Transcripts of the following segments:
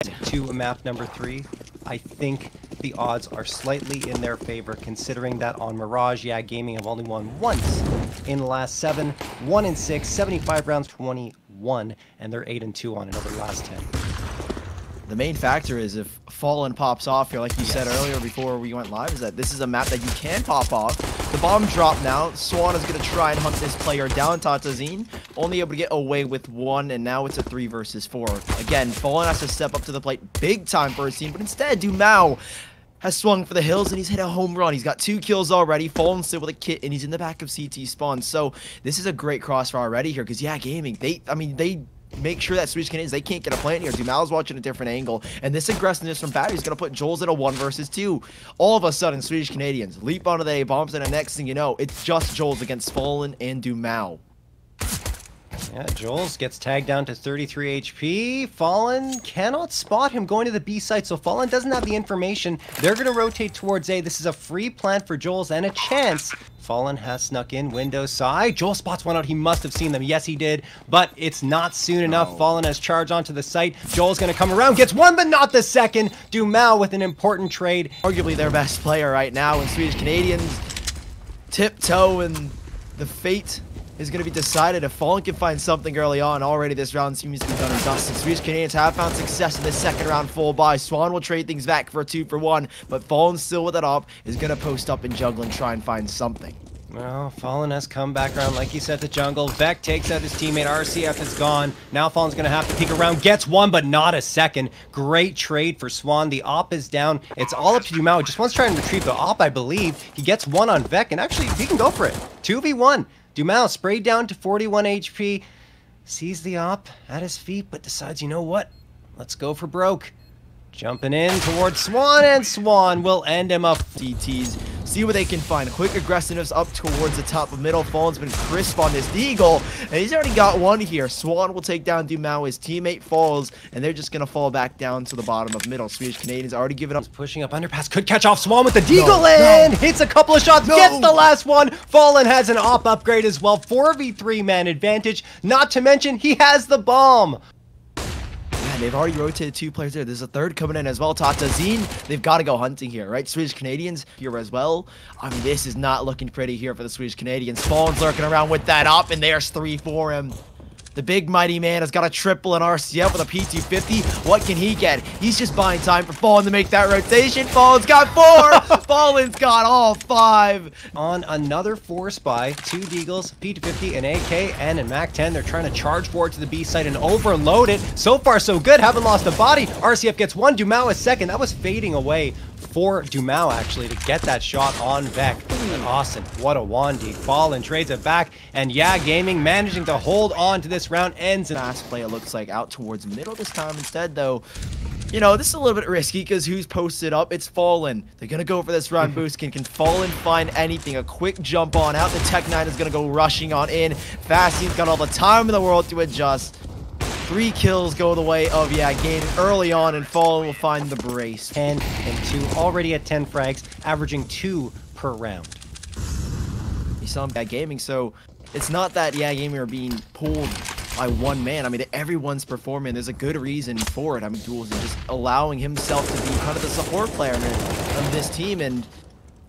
To map number 3, I think the odds are slightly in their favor, considering that on Mirage, yeah, Gaming have only won once in the last 7, 1 in 6, 75 rounds, 21, and they're 8-2 on it over the last 10. The main factor is if Fallen pops off here, like you said earlier before we went live, is that this is a map that you can pop off. The bomb drop now. Swan is going to try and hunt this player down. Tatazine only able to get away with 1, and now it's a 3 versus 4. Again, Fallen has to step up to the plate big time for his team, but instead, Dumao has swung for the hills, and he's hit a home run. He's got 2 kills already. Fallen still with a kit, and he's in the back of CT spawn. So this is a great crossfire already here, because yeah, Gaming, they make sure that Sewdish Canadians, they can't get a plant here. Dumal's watching a different angle, and this aggressiveness from Battery is going to put Joel's at a 1 versus 2. All of a sudden, Sewdish Canadians leap onto the A bombs, and the next thing you know, it's just Joel's against Fallen and Dumal. Yeah, Joel's gets tagged down to 33 HP. Fallen cannot spot him going to the B site, so Fallen doesn't have the information. They're going to rotate towards A. This is a free plant for Joel's and a chance. Fallen has snuck in window side. Joel spots one out. He must have seen them. Yes, he did, but it's not soon enough. Fallen has charged onto the site. Joel's going to come around, gets 1, but not the second. Dumal with an important trade. Arguably their best player right now, and Sewdish Canadians tiptoe, and the fate is going to be decided if Fallen can find something early on. Already this round seems to be done and dusted. Sewdish Canadians have found success in this second round full buy. Swan will trade things back for a 2 for 1, but Fallen still with it up, is going to post up in jungle and try and find something. Well, Fallen has come back around, like he said, to jungle. Vec takes out his teammate. RCF is gone. Now Fallen's going to have to peek around. Gets 1, but not a second. Great trade for Swan. The op is down. It's all up to Dumao. Just wants to try and retrieve the op, I believe. He gets 1 on Vec, and actually, he can go for it. 2v1. Dumao sprayed down to 41 HP. Sees the op at his feet, but decides, you know what? Let's go for broke. Jumping in towards Swan, and Swan will end him up. DTs, see what they can find. Quick aggressiveness up towards the top of middle. Fallen's been crisp on this Deagle, and he's already got 1 here. Swan will take down Dumao. His teammate falls, and they're just going to fall back down to the bottom of middle. Sewdish Canadians already given up. He's pushing up underpass. Could catch off Swan with the Deagle and hits a couple of shots. Gets the last one. Fallen has an op upgrade as well. 4v3 man advantage. Not to mention, he has the bomb. They've already rotated 2 players there. There's a 3rd coming in as well. Tatazine, they've got to go hunting here, right? Sewdish Canadians here as well. I mean, this is not looking pretty here for the Sewdish Canadians. Fallen's lurking around with that up, and there's 3 for him. The big mighty man has got a triple in RCF with a P250. What can he get? He's just buying time for Fallen to make that rotation. Fallen's got 4. Fallen's got all 5. On another force buy, 2 Deagles, P250, an AK, and a MAC-10. They're trying to charge forward to the B site and overload it. So far, so good. Haven't lost a body. RCF gets 1. Dumao is second. That was fading away for Dumao, actually, to get that shot on Vec. And Austin, what a 1D. Fallen trades it back, and yeah, Gaming managing to hold on to this round. Ends in fast play, it looks like, out towards middle this time instead, though. You know, this is a little bit risky because who's posted up? It's Fallen. They're going to go for this round boost. Can Fallen find anything? A quick jump on out. The Tech 9 is going to go rushing on in. Fasty's got all the time in the world to adjust. 3 kills go the way of, yeah, Gaming early on, and Fallen will find the brace. 10 and 2, already at 10 frags, averaging 2 per round. You saw him at Gaming, so it's not that, yeah, Gaming are being pulled by 1 man. I mean, everyone's performing. There's a good reason for it. I mean, Duels is just allowing himself to be kind of the support player of this team, and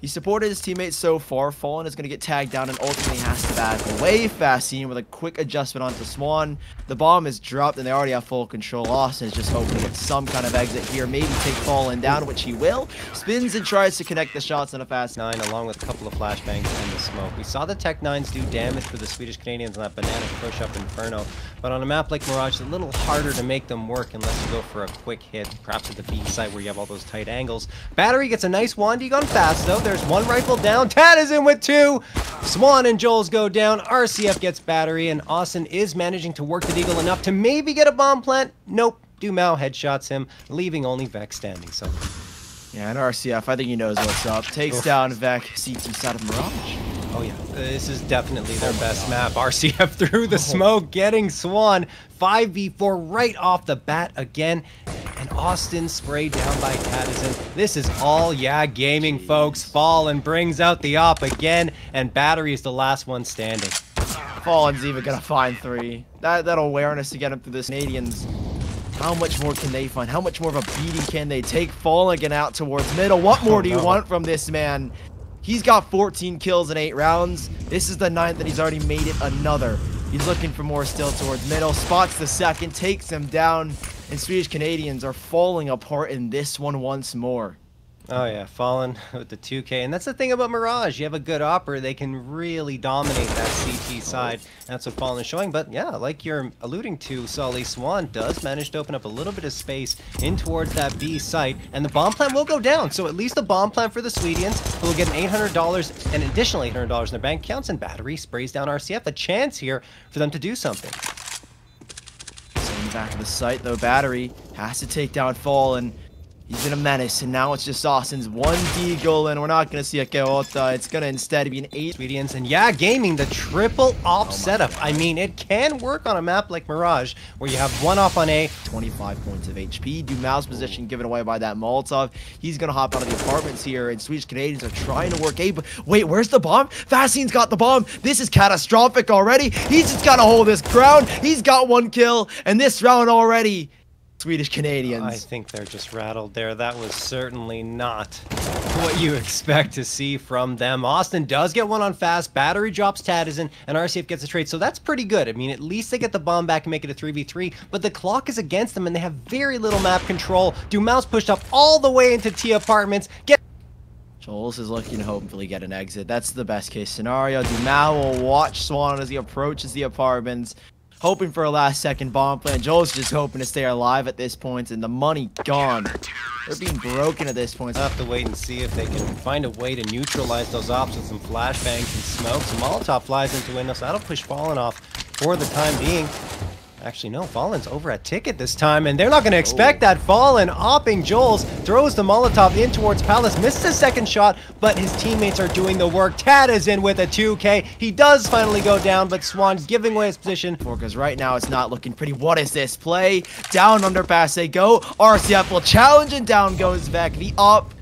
he supported his teammates so far. Fallen is going to get tagged down and ultimately has to back away. Fastine with a quick adjustment onto Swan. The bomb is dropped and they already have full control. Austin is just hoping to get some kind of exit here. Maybe take Fallen down, which he will. Spins and tries to connect the shots on a fast 9 along with a couple of flashbangs and the smoke. We saw the Tech 9s do damage for the Sewdish Canadians on that banana push-up Inferno. But on a map like Mirage, it's a little harder to make them work unless you go for a quick hit, perhaps at the B site where you have all those tight angles. Battery gets a nice 1D gun fast, though. There's 1 rifle down. Tad is in with 2. Swan and Joel's go down. RCF gets Battery, and Austin is managing to work the Deagle enough to maybe get a bomb plant. Nope. Dumao headshots him, leaving only Vec standing. So, yeah, and RCF, I think he knows what's up. Takes down Vec, CT side of Mirage. Oh yeah, this is definitely their best map. RCF through the smoke, getting Swan. 5v4 right off the bat again. And Austin sprayed down by Tadison. This is all, yeah, Gaming, folks. Fallen brings out the op again, and Battery is the last one standing. Fallen's even gonna find 3. That awareness to get him through this Canadians How much more can they find? How much more of a beating can they take? Fallen out towards middle. What more do you want from this man? He's got 14 kills in 8 rounds. This is the 9th, and he's already made it another. He's looking for more still towards middle. Spots the second, takes him down, and Swedish Canadians are falling apart in this one once more. Oh yeah, Fallen with the 2K, and that's the thing about Mirage. You have a good opera, they can really dominate that CT side. That's what Fallen is showing. But yeah, like you're alluding to, Sully, Swan does manage to open up a little bit of space in towards that B site, and the bomb plant will go down. So at least the bomb plant for the Swedians, who will get an $800, an additional $800 in their bank accounts, and Battery sprays down RCF. A chance here for them to do something. So in the back of the site, though, Battery has to take down Fallen. He's in a menace, and now it's just Austin's 1 deagle, and we're not going to see a Keota. It's going to instead be an 8. Swedians, and yeah, gaming the triple op setup. I mean, it can work on a map like Mirage, where you have 1 op on A. 25 points of HP. Dumal's position given away by that Molotov. He's going to hop out of the apartments here, and Swedish Canadians are trying to work A. But wait, where's the bomb? Vassine's got the bomb. This is catastrophic already. He's just got to hold his ground. He's got 1 kill, and this round already, Swedish Canadians. I think they're just rattled there. That was certainly not what you expect to see from them. Austin does get 1 on fast. Battery drops Tadizin, and RCF gets a trade. So that's pretty good. I mean, at least they get the bomb back and make it a 3v3. But the clock is against them, and they have very little map control. Dumal's pushed up all the way into T apartments. Jules is looking to hopefully get an exit. That's the best case scenario. Dumal will watch Swan as he approaches the apartments, hoping for a last-second bomb plant. Joel's just hoping to stay alive at this point, and the money gone. They're being broken at this point. We'll have to wait and see if they can find a way to neutralize those ops with some flashbangs and smokes. Molotov flies into windows. That'll push Fallen off for the time being. Actually, no, Fallen's over at Ticket this time, and they're not going to expect that. Fallen opping Joel's, throws the Molotov in towards Palace, misses a second shot, but his teammates are doing the work. Tad is in with a 2K. He does finally go down, but Swan giving away his position. Because right now it's not looking pretty. What is this play? Down underpass they go. RCF will challenge, and down goes Vec. The op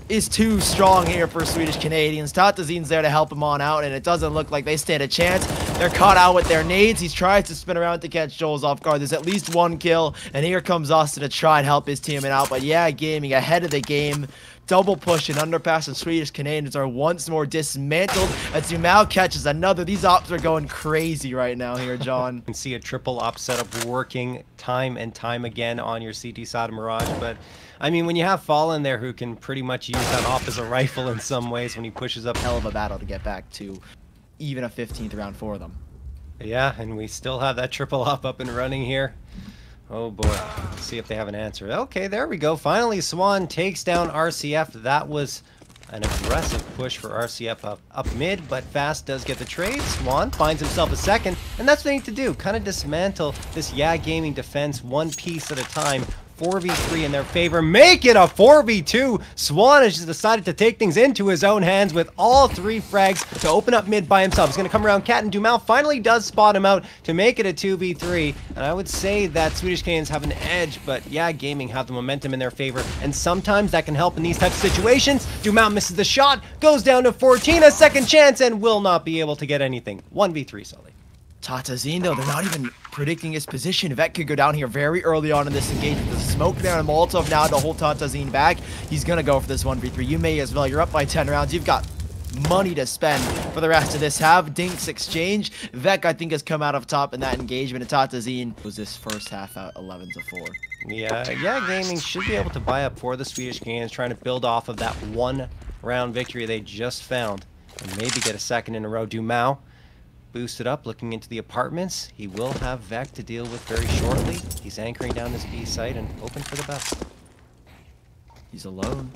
is too strong here for Swedish Canadians. Tatazin's there to help him on out, and it doesn't look like they stand a chance. They're caught out with their nades. He tries to spin around to catch Joel's off guard. There's at least 1 kill, and here comes Austin to try and help his teammate out. But yeah, gaming ahead of the game. Double push and underpass, and Swedish Canadians are once more dismantled as Dumal catches another. These ops are going crazy right now here, John. You can see a triple op setup working time and time again on your CT side of Mirage, but I mean, when you have Fallen there who can pretty much use that op as a rifle in some ways when he pushes up. Hell of a battle to get back to even a 15th round for them. Yeah, and we still have that triple op up and running here. Oh boy, let's see if they have an answer. Okay, there we go. Finally, Swan takes down RCF. That was an aggressive push for RCF up mid, but Fast does get the trade. Swan finds himself a second, and that's what they need to do. Kind of dismantle this Gaming defense 1 piece at a time. 4v3 in their favor. Make it a 4v2. Swan has just decided to take things into his own hands with all 3 frags to open up mid by himself. He's going to come around Cat, and Dumal finally does spot him out to make it a 2v3. And I would say that Swedish Canadians have an edge, but Gaming have the momentum in their favor, and sometimes that can help in these types of situations. Dumal misses the shot, goes down to 14, a second chance, and will not be able to get anything. 1v3, Sully. Tatazin, though, they're not even predicting his position. Vec could go down here very early on in this engagement. The smoke there and Molotov now to hold Tatazin back. He's going to go for this 1v3. You may as well. You're up by 10 rounds. You've got money to spend for the rest of this. Have Dinks exchange. Vec, I think, has come out of top in that engagement. And Tatazin was this first half out 11-4. Yeah, Gaming should be able to buy up for the Swedish Canadians, trying to build off of that 1-round victory they just found and maybe get a second in a row. Dumal boosted up, looking into the apartments. He will have Vec to deal with very shortly. He's anchoring down this B site and hoping for the best. He's alone.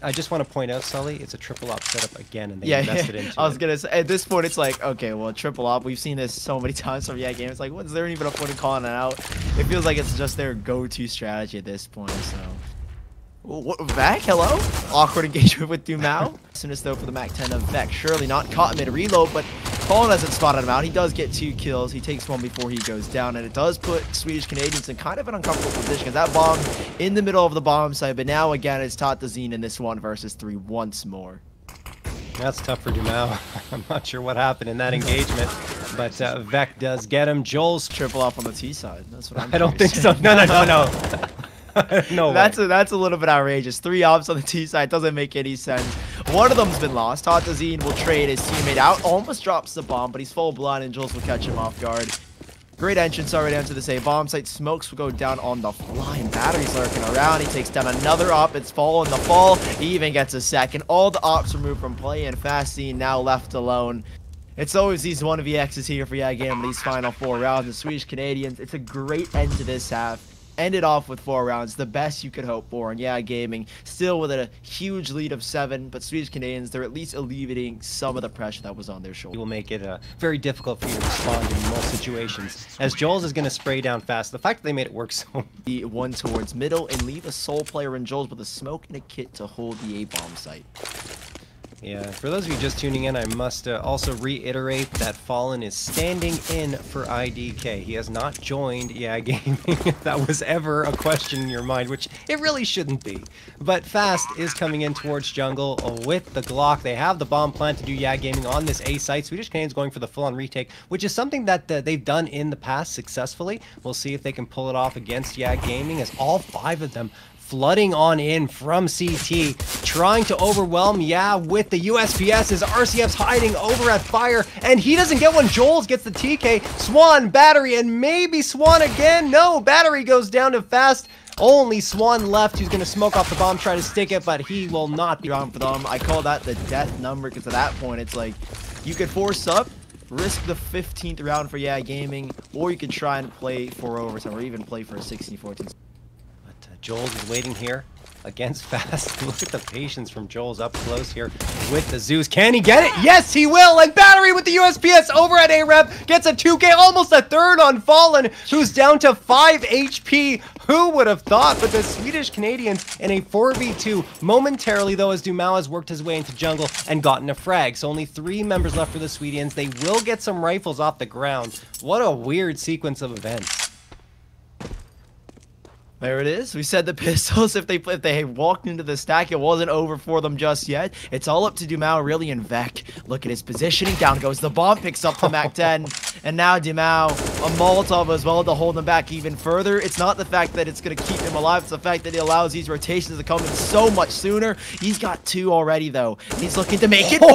I just want to point out, Sully, it's a triple op setup again, and they invested into it. I was gonna say, at this point, it's like, okay, well, triple op. We've seen this so many times from game. It's like, what's there even a point in calling it out? It feels like it's just their go-to strategy at this point. So, what, Vec? Hello? Awkward engagement with Dumal. Soonest though for the Mac 10 of Vec. Surely not caught mid reload, but Fallen hasn't spotted him out. He does get 2 kills. He takes 1 before he goes down, and it does put Swedish Canadians in kind of an uncomfortable position because that bomb in the middle of the bomb site. But now again, it's Tatazin in this 1 versus 3 once more. That's tough for Dumal. I'm not sure what happened in that engagement. But Vec does get him. Joel's triple off on the T side. That's what I don't think so. No. No. That's a little bit outrageous. 3 ops on the T side doesn't make any sense. One of them's been lost. Tatazine will trade his teammate out. Almost drops the bomb, but he's full blind and Jules will catch him off guard. Great entrance already onto this A bomb site. Smokes will go down on the fly, and Battery's lurking around. He takes down another op. It's Fall in the fall. He even gets a second. All the ops removed from play, and Fastine now left alone. It's always these 1vx's here for Gaming these final 4 rounds. The Swedish Canadians, it's a great end to this half. Ended off with 4 rounds, the best you could hope for. And Gaming still with a huge lead of 7, but Swedish Canadians, they're at least alleviating some of the pressure that was on their shoulders. It will make it very difficult for you to respond in most situations, as Joel's is going to spray down fast. The fact that they made it work so... The one towards middle and leave a sole player in Joel's with a smoke and a kit to hold the A-bomb site. Yeah, for those of you just tuning in, I must also reiterate that Fallen is standing in for IDK. He has not joined Gaming, if that was ever a question in your mind, which it really shouldn't be. But Fast is coming in towards jungle with the Glock. They have the bomb plant to do Gaming on this A site. Swedish Canadians going for the full-on retake, which is something that they've done in the past successfully. We'll see if they can pull it off against Gaming, as all 5 of them flooding on in from CT, trying to overwhelm with the USPS as RCF's hiding over at Fire, and he doesn't get one. Joel's gets the TK. Swan, Battery, and maybe Swan again. No, Battery goes down to Fast. Only Swan left, who's going to smoke off the bomb, try to stick it, but he will not be drawn for them. I call that the death number, because at that point, it's like, you could force up, risk the 15th round for Gaming, or you could try and play for overtime, or even play for a 16-14. Joel's is waiting here against Fast. Look at the patience from Joel's up close here with the Zeus. Can he get it? Yes, he will. And Battery with the USPS over at A-Rep gets a 2K, almost a 3rd on Fallen, who's down to 5 HP. Who would have thought? But the Swedish Canadians in a 4v2 momentarily, though, as Dumao has worked his way into jungle and gotten a frag. So only 3 members left for the Swedians. They will get some rifles off the ground. What a weird sequence of events. There it is. We said the pistols, if they walked into the stack, it wasn't over for them just yet. It's all up to Dumao, really, and Vec. Look at his positioning. Down goes the bomb, picks up the MAC-10. And now Dumao, a Molotov as well to hold him back even further. It's not the fact that it's going to keep him alive. It's the fact that it allows these rotations to come in so much sooner. He's got 2 already, though. He's looking to make it 4.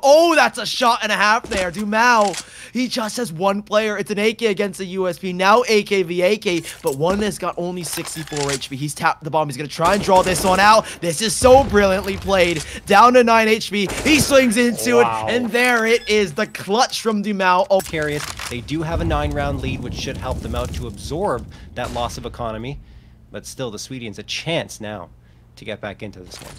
Oh, that's a shot and a half there. Dumao, he just has 1 player. It's an AK against a USP. Now AK v AK, but one has got only 64 HP. He's tapped the bomb. He's going to try and draw this one out. This is so brilliantly played. Down to 9 HP. He swings into it, and there it is. The clutch from Dumao. Oh, Curious. They do have a 9-round lead, which should help them out to absorb that loss of economy. But still, the Swedians a chance now to get back into this one.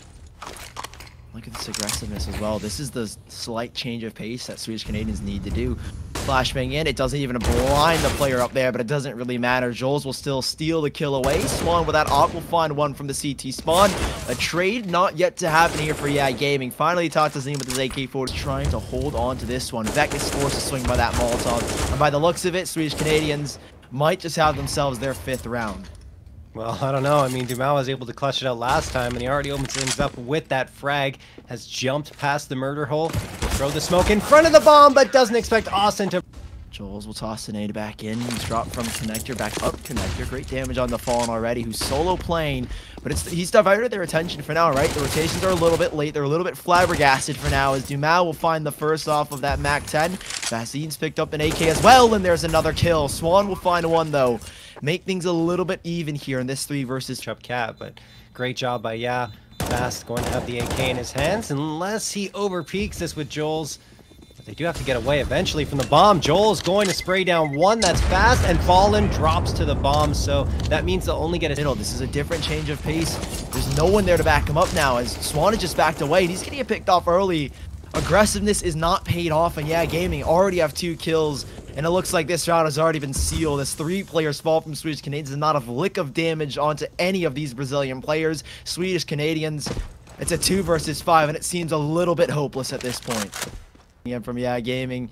Look at this aggressiveness as well. This is the slight change of pace that Swedish Canadians need to do. Flashbang in, it doesn't even blind the player up there, but it doesn't really matter. Joel's will still steal the kill away. Swan with that op will find one from the CT spawn. A trade not yet to happen here for Gaming. Finally, Tatazine with his AK-40 trying to hold on to this one. Vec is forced to swing by that Molotov. And by the looks of it, Swedish Canadians might just have themselves their 5th round. Well, I don't know. I mean, Dumao was able to clutch it out last time, and he already opens things up with that frag. Has jumped past the murder hole. Will throw the smoke in front of the bomb, but doesn't expect Austin to... Joels will toss the nade back in. He's dropped from connector back up connector. Great damage on the Fallen already, who's solo playing. But he's diverted their attention for now, right? The rotations are a little bit late. They're a little bit flabbergasted for now, as Dumao will find the first off of that MAC-10. Vassine's picked up an AK as well, and there's another kill. Swan will find one, though. Make things a little bit even here in this 3 versus Chubb Cat, but great job by Fast going to have the AK in his hands, unless he overpeaks this with Joel's. But they do have to get away eventually from the bomb. Joel's going to spray down one. That's Fast, and Fallen drops to the bomb, so that means they'll only get a middle. This is a different change of pace. There's no one there to back him up now, as Swan has just backed away, and he's going to get picked off early. Aggressiveness is not paid off, and Gaming already have 2 kills. And it looks like this round has already been sealed as 3 players fall from Swedish Canadians and not a lick of damage onto any of these Brazilian players. Swedish Canadians, it's a 2 versus 5, and it seems a little bit hopeless at this point. Again from Gaming.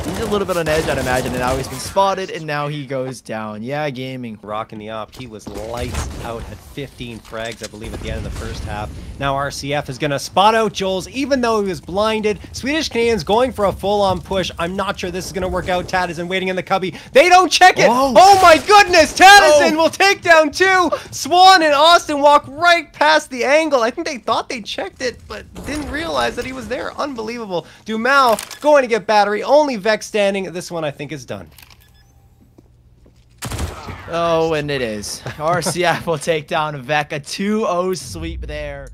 He's a little bit on edge, I'd imagine, and now he's been spotted, and now he goes down. Yeah, gaming. Rocking the op. He was lights out at 15 frags, I believe, at the end of the first half. Now RCF is going to spot out Jules, even though he was blinded. Swedish Canadians going for a full-on push. I'm not sure this is going to work out. Tadison waiting in the cubby. They don't check it. Whoa. Oh my goodness. Tadison will take down 2. Swan and Austin walk right past the angle. I think they thought they checked it, but didn't realize that he was there. Unbelievable. Dumal going to get battery. Only Vex standing. This one I think is done. Oh, and it is. RCF will take down Vec. A 2-0 sweep there.